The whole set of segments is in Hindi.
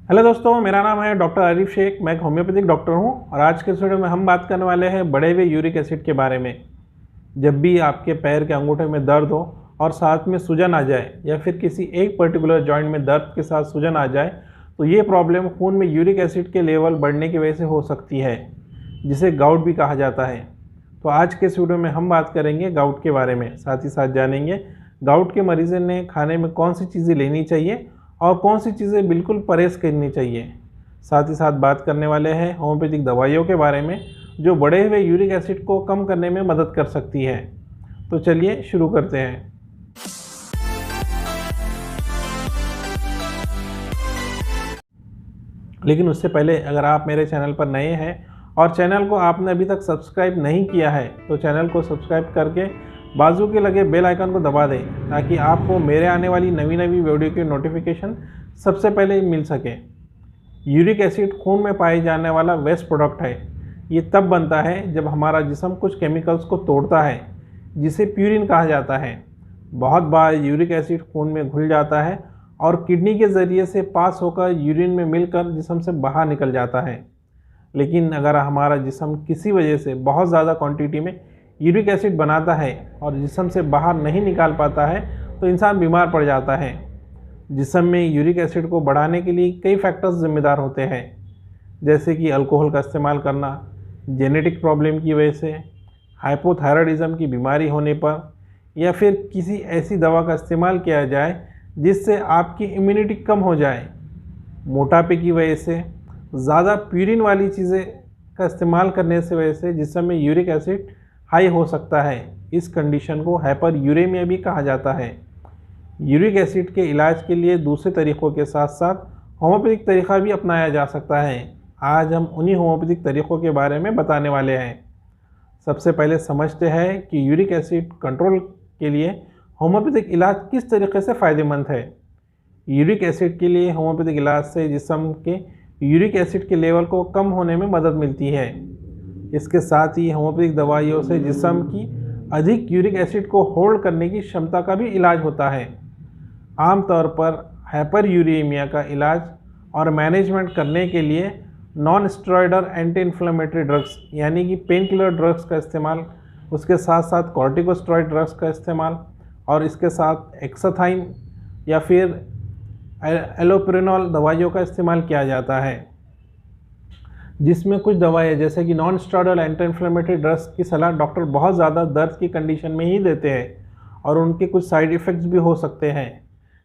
हेलो दोस्तों, मेरा नाम है डॉक्टर आरिफ शेख। मैं एक होम्योपैथिक डॉक्टर हूं और आज के इस वीडियो में हम बात करने वाले हैं बढ़े हुए यूरिक एसिड के बारे में। जब भी आपके पैर के अंगूठे में दर्द हो और साथ में सूजन आ जाए या फिर किसी एक पर्टिकुलर जॉइंट में दर्द के साथ सूजन आ जाए, तो ये प्रॉब्लम खून में यूरिक एसिड के लेवल बढ़ने की वजह से हो सकती है, जिसे गाउट भी कहा जाता है। तो आज के इस वीडियो में हम बात करेंगे गाउट के बारे में। साथ ही साथ जानेंगे गाउट के मरीज़ ने खाने में कौन सी चीज़ें लेनी चाहिए और कौन सी चीज़ें बिल्कुल परहेज़ करनी चाहिए। साथ ही साथ बात करने वाले हैं होम्योपैथिक दवाइयों के बारे में, जो बढ़े हुए यूरिक एसिड को कम करने में मदद कर सकती है। तो चलिए शुरू करते हैं। लेकिन उससे पहले अगर आप मेरे चैनल पर नए हैं और चैनल को आपने अभी तक सब्सक्राइब नहीं किया है, तो चैनल को सब्सक्राइब करके बाजू के लगे बेल आइकन को दबा दें, ताकि आपको मेरे आने वाली नई वीडियो की नोटिफिकेशन सबसे पहले मिल सके। यूरिक एसिड खून में पाए जाने वाला वेस्ट प्रोडक्ट है। ये तब बनता है जब हमारा जिस्म कुछ केमिकल्स को तोड़ता है, जिसे प्यूरिन कहा जाता है। बहुत बार यूरिक एसिड खून में घुल जाता है और किडनी के ज़रिए से पास होकर यूरिन में मिलकर जिस्म से बाहर निकल जाता है। लेकिन अगर हमारा जिस्म किसी वजह से बहुत ज़्यादा क्वांटिटी में यूरिक एसिड बनाता है और जिस्म से बाहर नहीं निकाल पाता है, तो इंसान बीमार पड़ जाता है। जिस्म में यूरिक एसिड को बढ़ाने के लिए कई फैक्टर्स जिम्मेदार होते हैं, जैसे कि अल्कोहल का इस्तेमाल करना, जेनेटिक प्रॉब्लम की वजह से, हाइपोथायराइडिज्म की बीमारी होने पर, या फिर किसी ऐसी दवा का इस्तेमाल किया जाए जिससे आपकी इम्यूनिटी कम हो जाए। मोटापे की वजह से, ज़्यादा प्यूरिन वाली चीज़ें का इस्तेमाल करने से वजह से जिस्म में यूरिक एसिड हाई हो सकता है। इस कंडीशन को हाइपर यूरेमिया भी कहा जाता है। यूरिक एसिड के इलाज के लिए दूसरे तरीक़ों के साथ साथ होम्योपैथिक तरीक़ा भी अपनाया जा सकता है। आज हम उन्हीं होम्योपैथिक तरीक़ों के बारे में बताने वाले हैं। सबसे पहले समझते हैं कि यूरिक एसिड कंट्रोल के लिए होम्योपैथिक इलाज किस तरीके से फ़ायदेमंद है। यूरिक एसिड के लिए होम्योपैथिक इलाज से जिस्म के यूरिक एसिड के लेवल को कम होने में मदद मिलती है। इसके साथ ही होम्योपैथिक दवाइयों से जिस्म की अधिक यूरिक एसिड को होल्ड करने की क्षमता का भी इलाज होता है। आमतौर पर हाइपर यूरेमिया का इलाज और मैनेजमेंट करने के लिए non steroidal anti inflammatory drugs यानी कि पेन किलर ड्रग्स का इस्तेमाल, उसके साथ साथ कॉर्टिकोस्टेरॉइड ड्रग्स का इस्तेमाल और इसके साथ एक्साथाइन या फिर एलोपेरेनॉल दवाइयों का इस्तेमाल किया जाता है। जिसमें कुछ दवाएं जैसे कि non steroidal anti inflammatory drugs की सलाह डॉक्टर बहुत ज़्यादा दर्द की कंडीशन में ही देते हैं और उनके कुछ साइड इफ़ेक्ट्स भी हो सकते हैं,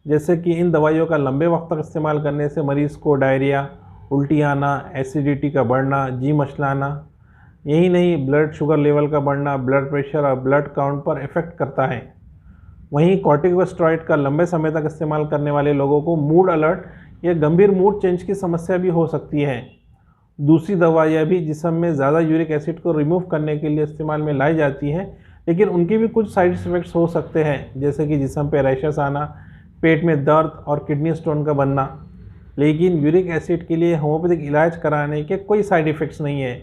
जैसे कि इन दवाइयों का लंबे वक्त तक इस्तेमाल करने से मरीज़ को डायरिया, उल्टी आना, एसिडिटी का बढ़ना, जी मचलाना, यही नहीं ब्लड शुगर लेवल का बढ़ना, ब्लड प्रेशर और ब्लड काउंट पर इफ़ेक्ट करता है। वहीं कॉर्टिकोस्टेरॉइड का लंबे समय तक इस्तेमाल करने वाले लोगों को मूड अलर्ट या गंभीर मूड चेंज की समस्या भी हो सकती है। दूसरी दवाइयाँ भी जिस्म में ज़्यादा यूरिक एसिड को रिमूव करने के लिए इस्तेमाल में लाई जाती हैं, लेकिन उनके भी कुछ साइड इफ़ेक्ट्स हो सकते हैं, जैसे कि जिस्म पे रैशेस आना, पेट में दर्द और किडनी स्टोन का बनना। लेकिन यूरिक एसिड के लिए होम्योपैथिक इलाज कराने के कोई साइड इफ़ेक्ट्स नहीं है।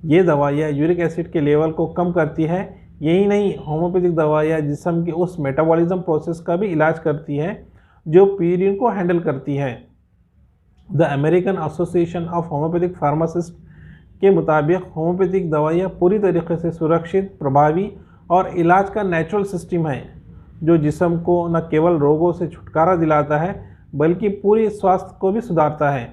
ये दवाइयाँ यूरिक एसिड के लेवल को कम करती है। यही नहीं, होम्योपैथिक दवाइयाँ जिस्म के उस मेटाबॉलिज्म प्रोसेस का भी इलाज करती है जो प्यूरिन को हैंडल करती है। The American association of homeopathic pharmacist के मुताबिक होम्योपैथिक दवाइयाँ पूरी तरीके से सुरक्षित, प्रभावी और इलाज का नेचुरल सिस्टम है, जो जिस्म को न केवल रोगों से छुटकारा दिलाता है बल्कि पूरी स्वास्थ्य को भी सुधारता है।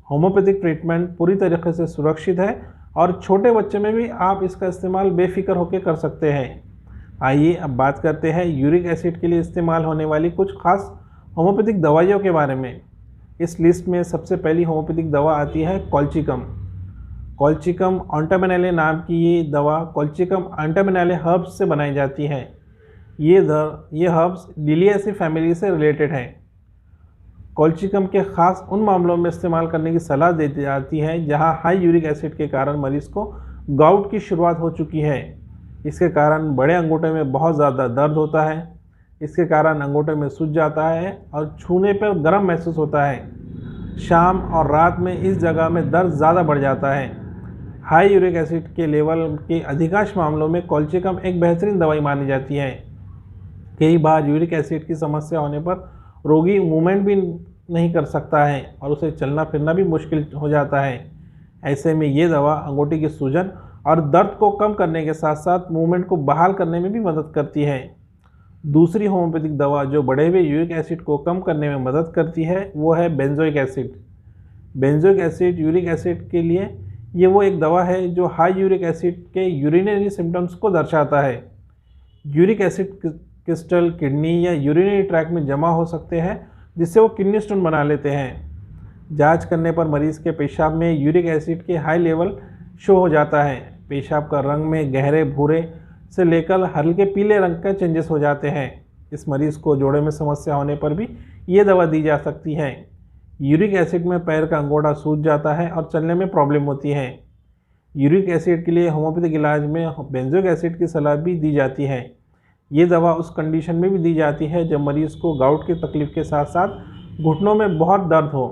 होम्योपैथिक ट्रीटमेंट पूरी तरीके से सुरक्षित है और छोटे बच्चे में भी आप इसका इस्तेमाल बेफिक्र होकर कर सकते हैं। आइए अब बात करते हैं यूरिक एसिड के लिए इस्तेमाल होने वाली कुछ खास होम्योपैथिक दवाइयों के बारे में। इस लिस्ट में सबसे पहली होम्योपैथिक दवा आती है कॉल्चिकम। कॉल्चिकम ऑन्टामिनेले नाम की ये दवा कॉल्चिकम ऑन्टामिनेले हर्ब्स से बनाई जाती है। ये हर्ब्स लिलिएसी फैमिली से रिलेटेड है। कॉल्चिकम के खास उन मामलों में इस्तेमाल करने की सलाह दी जाती है जहां हाई यूरिक एसिड के कारण मरीज़ को गाउट की शुरुआत हो चुकी है। इसके कारण बड़े अंगूठे में बहुत ज़्यादा दर्द होता है। इसके कारण अंगूठे में सूज जाता है और छूने पर गर्म महसूस होता है। शाम और रात में इस जगह में दर्द ज़्यादा बढ़ जाता है। हाई यूरिक एसिड के लेवल के अधिकांश मामलों में कॉल्चिकम एक बेहतरीन दवाई मानी जाती है। कई बार यूरिक एसिड की समस्या होने पर रोगी मूवमेंट भी नहीं कर सकता है और उसे चलना फिरना भी मुश्किल हो जाता है। ऐसे में ये दवा अंगूठी की सूजन और दर्द को कम करने के साथ साथ मूवमेंट को बहाल करने में भी मदद करती है। दूसरी होम्योपैथिक दवा जो बढ़े हुए यूरिक एसिड को कम करने में मदद करती है वो है benzoic acid. Benzoic acid uric acid के लिए ये वो एक दवा है जो हाई यूरिक एसिड के यूरिनरी सिम्टम्स को दर्शाता है। यूरिक एसिड क्रिस्टल किडनी या यूरिनरी ट्रैक में जमा हो सकते हैं जिससे वो किडनी स्टोन बना लेते हैं। जांच करने पर मरीज़ के पेशाब में यूरिक एसिड के हाई लेवल शो हो जाता है। पेशाब का रंग में गहरे भूरे से लेकर हल्के पीले रंग का चेंजेस हो जाते हैं। इस मरीज़ को जोड़ों में समस्या होने पर भी ये दवा दी जा सकती है। यूरिक एसिड में पैर का अंगूठा सूज जाता है और चलने में प्रॉब्लम होती है। यूरिक एसिड के लिए होम्योपैथिक इलाज में बेंजोइक एसिड की सलाह भी दी जाती है। ये दवा उस कंडीशन में भी दी जाती है जब मरीज़ को गाउट की तकलीफ के साथ साथ घुटनों में बहुत दर्द हो।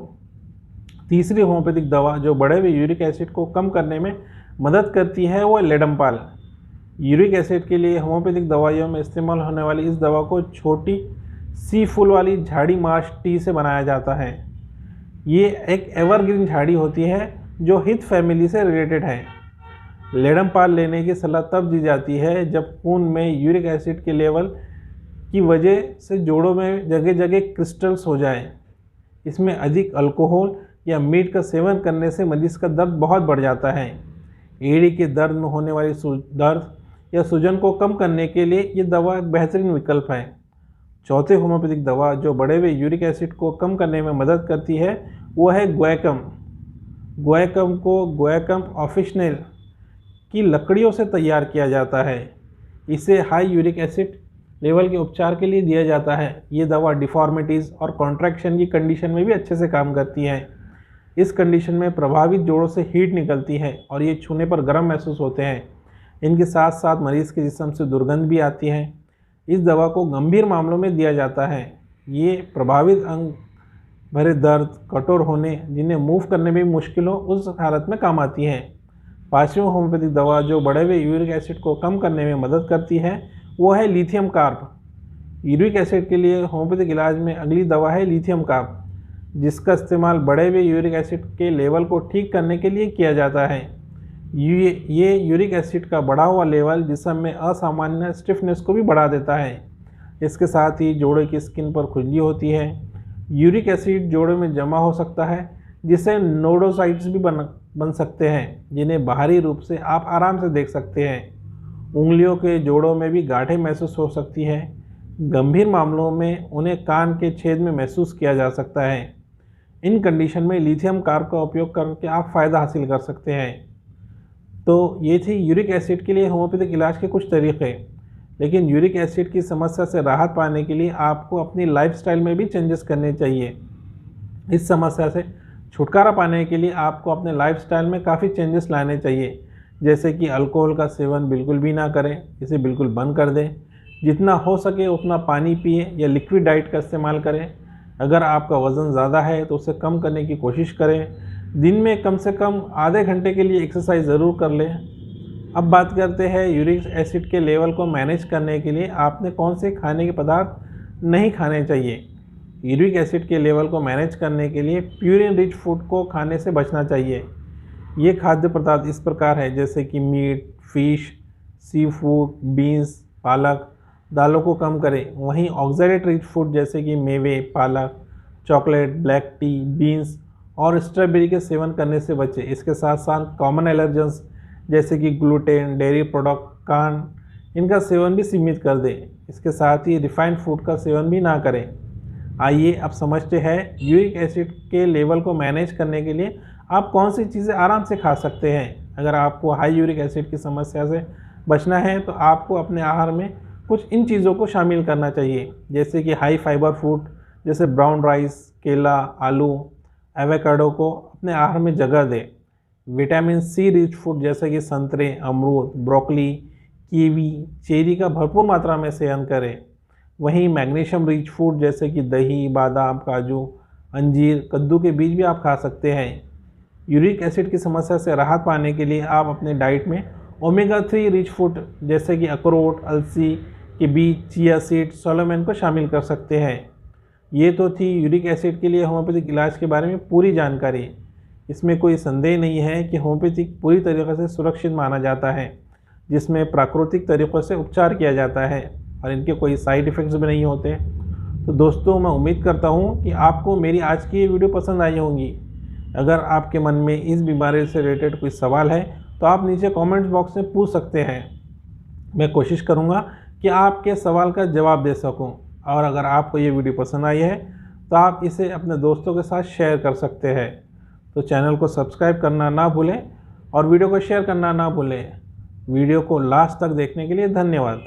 तीसरी होम्योपैथिक दवा जो बढ़े हुए यूरिक एसिड को कम करने में मदद करती है वो है लेडम्पाल। यूरिक एसिड के लिए होम्योपैथिक दवाइयों में इस्तेमाल होने वाली इस दवा को छोटी सी फूल वाली झाड़ी मार्श टी से बनाया जाता है। ये एक एवरग्रीन झाड़ी होती है जो हित फैमिली से रिलेटेड है। लेडम्पाल लेने की सलाह तब दी जाती है जब खून में यूरिक एसिड के लेवल की वजह से जोड़ों में जगह जगह क्रिस्टल्स हो जाए। इसमें अधिक अल्कोहल या मीट का सेवन करने से मरीज़ का दर्द बहुत बढ़ जाता है। एड़ी के दर्द में होने वाली दर्द या सूजन को कम करने के लिए ये दवा एक बेहतरीन विकल्प है। चौथी होम्योपैथिक दवा जो बढ़े हुए यूरिक एसिड को कम करने में मदद करती है वो है गुआकम। गुआकम को गुआकम ऑफिशिनल की लकड़ियों से तैयार किया जाता है। इसे हाई यूरिक एसिड लेवल के उपचार के लिए दिया जाता है। ये दवा डिफॉर्मिटीज़ और कॉन्ट्रैक्शन की कंडीशन में भी अच्छे से काम करती है। इस कंडीशन में प्रभावित जोड़ों से हीट निकलती है और ये छूने पर गर्म महसूस होते हैं। इनके साथ साथ मरीज़ के जिस्म से दुर्गंध भी आती है। इस दवा को गंभीर मामलों में दिया जाता है। ये प्रभावित अंग भरे दर्द, कठोर होने, जिन्हें मूव करने में मुश्किल हो, उस हालत में काम आती है। पांचवीं होम्योपैथिक दवा जो बढ़े हुए यूरिक एसिड को कम करने में मदद करती है वो है लिथियम कार्ब। यूरिक एसिड के लिए होम्योपैथिक इलाज में अगली दवा है लिथियम कार्ब, जिसका इस्तेमाल बढ़े हुए यूरिक एसिड के लेवल को ठीक करने के लिए किया जाता है। ये यूरिक एसिड का बढ़ा हुआ लेवल जिस्म में असामान्य स्टिफनेस को भी बढ़ा देता है। इसके साथ ही जोड़ों की स्किन पर खुजली होती है। यूरिक एसिड जोड़ों में जमा हो सकता है जिससे नोडोसाइट्स भी बन सकते हैं, जिन्हें बाहरी रूप से आप आराम से देख सकते हैं। उंगलियों के जोड़ों में भी गांठें महसूस हो सकती हैं। गंभीर मामलों में उन्हें कान के छेद में महसूस किया जा सकता है। इन कंडीशन में लिथियम कार्ब का उपयोग करके आप फ़ायदा हासिल कर सकते हैं। तो ये थी यूरिक एसिड के लिए होम्योपैथिक इलाज के कुछ तरीक़े। लेकिन यूरिक एसिड की समस्या से राहत पाने के लिए आपको अपनी लाइफस्टाइल में भी चेंजेस करने चाहिए। इस समस्या से छुटकारा पाने के लिए आपको अपने लाइफस्टाइल में काफ़ी चेंजेस लाने चाहिए, जैसे कि अल्कोहल का सेवन बिल्कुल भी ना करें, इसे बिल्कुल बंद कर दें। जितना हो सके उतना पानी पिए या लिक्विड डाइट का इस्तेमाल करें। अगर आपका वज़न ज़्यादा है तो उसे कम करने की कोशिश करें। दिन में कम से कम आधे घंटे के लिए एक्सरसाइज ज़रूर कर लें। अब बात करते हैं यूरिक एसिड के लेवल को मैनेज करने के लिए आपने कौन से खाने के पदार्थ नहीं खाने चाहिए। यूरिक एसिड के लेवल को मैनेज करने के लिए प्यूरिन रिच फूड को खाने से बचना चाहिए। ये खाद्य पदार्थ इस प्रकार है जैसे कि meet, fish, sea food, beans, पालक, दालों को कम करें। वहीं ऑक्सैलेट रिच फूड जैसे कि मेवे, पालक, चॉकलेट, ब्लैक टी, बीन्स और स्ट्रॉबेरी के सेवन करने से बचें। इसके साथ साथ कॉमन एलर्जेंस जैसे कि ग्लूटेन, डेयरी प्रोडक्ट, कार्न, इनका सेवन भी सीमित कर दें। इसके साथ ही रिफाइंड फूड का सेवन भी ना करें। आइए अब समझते हैं यूरिक एसिड के लेवल को मैनेज करने के लिए आप कौन सी चीज़ें आराम से खा सकते हैं। अगर आपको हाई यूरिक एसिड की समस्या से बचना है तो आपको अपने आहार में कुछ इन चीज़ों को शामिल करना चाहिए, जैसे कि हाई फाइबर फूड जैसे ब्राउन राइस, केला, आलू, एवोकाडो को अपने आहार में जगह दें। विटामिन सी रिच फूड जैसे कि संतरे, अमरूद, ब्रोकली, कीवी, चेरी का भरपूर मात्रा में सेवन करें। वहीं मैग्नीशियम रिच फूड जैसे कि दही, बादाम, काजू, अंजीर, कद्दू के बीज भी आप खा सकते हैं। यूरिक एसिड की समस्या से राहत पाने के लिए आप अपने डाइट में ओमेगा 3 रिच फूड जैसे कि अखरोट, अलसी के बीज, चिया सीड, सोलोमेन को शामिल कर सकते हैं। ये तो थी यूरिक एसिड के लिए होम्योपैथिक इलाज के बारे में पूरी जानकारी। इसमें कोई संदेह नहीं है कि होम्योपैथिक पूरी तरीके से सुरक्षित माना जाता है, जिसमें प्राकृतिक तरीक़ों से उपचार किया जाता है और इनके कोई साइड इफ़ेक्ट्स भी नहीं होते। तो दोस्तों, मैं उम्मीद करता हूँ कि आपको मेरी आज की ये वीडियो पसंद आई होंगी। अगर आपके मन में इस बीमारी से रिलेटेड कोई सवाल है तो आप नीचे कमेंट बॉक्स में पूछ सकते हैं। मैं कोशिश करूँगा कि आपके सवाल का जवाब दे सकूँ। और अगर आपको ये वीडियो पसंद आई है तो आप इसे अपने दोस्तों के साथ शेयर कर सकते हैं। तो चैनल को सब्सक्राइब करना ना भूलें और वीडियो को शेयर करना ना भूलें। वीडियो को लास्ट तक देखने के लिए धन्यवाद।